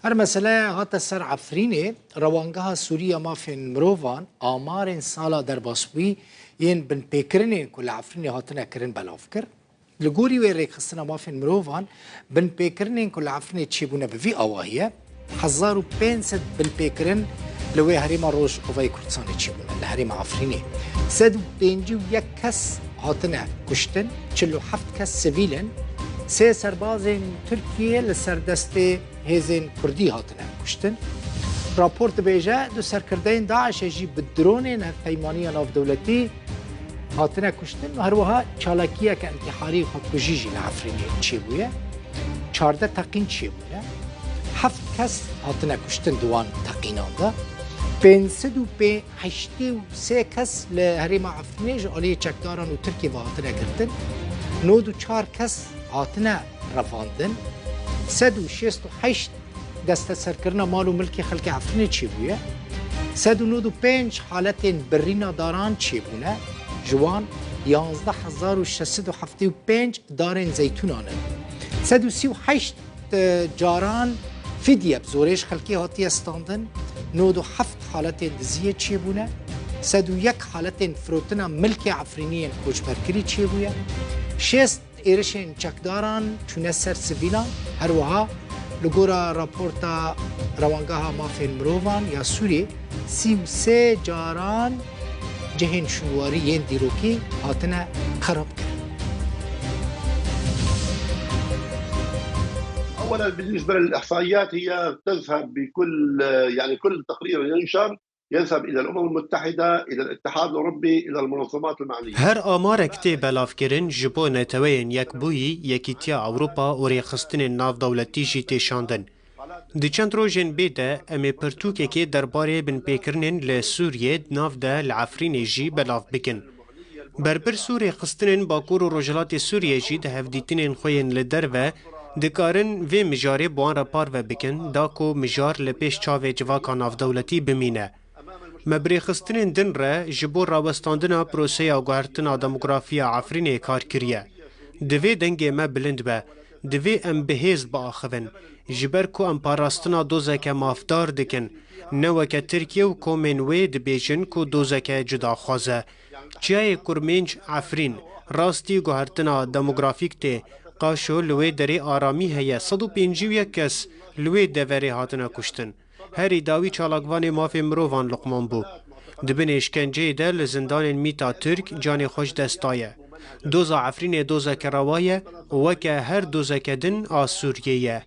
هر مسئله هات سر عفرینه روانگاه سوریه مافین مروان آمار سالا در باسبوی ین بن پیکرنه کل عفرینه هاتنه کرن بلاف کر لگوری وی ریخستنا مافین مروان بن پیکرنه کل عفرینه چی بونه بوی آواهیه 1500 بن پیکرن لوی هریم روش اوای کردستان چی بونه لهریم عفرینه 151 کس هاتنه کشتن 47 کس سویلن سه سربازین ترکیه لسردست هزین کردی هاتنه کشتن راپورت بیجه دو سرکردین داعش جی بدرون پیمانی ناف دولتی هاتنه کشتن و هر وها چالاکیه که انتحاری خود کجیجی لعفرینی چی بویه 14 تقین چی بویه 7 کس هاتنه کشتن دوان تقینان ده 583 کس لهریم عفرینی جعالی چکداران و ترکیه و هاتنه گرتن 94 کس هاتنه رفاندن 168 دست سرکرنا مال و ملک خلق عفرینی چی بویه 195 حالت برینا داران چی بونه جوان 11675 دارن زیتونانه 138 جاران فدیه بزورش خلقی هاتی استاندن 97 حالت دزیه چی بونه 101 حالت فروتنا ملک عفرینی کوچبرکری چی بویه 6 ایرشین چکداران چونه سر سویلان هر وها لگورا راپورتا روانگاه مافین مروان یا سوری 33 جاران جهن شنواری ین دیروکی هاتنه خراب کرد. اولا بالنسبه للاحصائيات هي تذهب بكل كل تقرير ينشر يذهب إلى الأمم المتحدة، إلى الاتحاد الأوروبي، إلى المنظمات المعنية. هر آمار كتاب بلافكرن جبو نتوين يك بوي يكيتيا أوروبا وريخستن الناف دولتي جي تيشاندن. دي چند روجن بيدا امي پرتوكي كي درباري بن بيكرنن لسوريا ناف دا العفرين جي بلاف بكن. بربر سوري خستنن باكور و رجلات سوريا جي ده هفديتنن خوين لدروا دكارن في مجاري بوان رپار و بكن داكو مجار لپیش چاوه جواكا ناف دولتي بمينه. مبریخستنین دن را جبور راوستاندنا پروسیا گوهرتنا دموگرافیا عفرینه کار کریه. دوی دنگی ما بلند به. دوی ام بهیز با آخوین. جبر کو ام پاراستنا دوزک مافدار دکن. نوکه ترکیه و کومنوی دبیجن کو دوزک جدا خوازه. چیای کرمینج عفرین راستی گوهرتنا دموگرافیک ته قاشو لوی دری آرامی هیا 151 کس لوی دوری هاتنا کشتن. هری داوی چالاکوان مافی مروان لقمان بو. دبن اشکنجه ده لزندان میتا ترک جان خوش دستایه. دوزا عفرین دوزا کروایه وکه هر دوزا کدن آسوریه.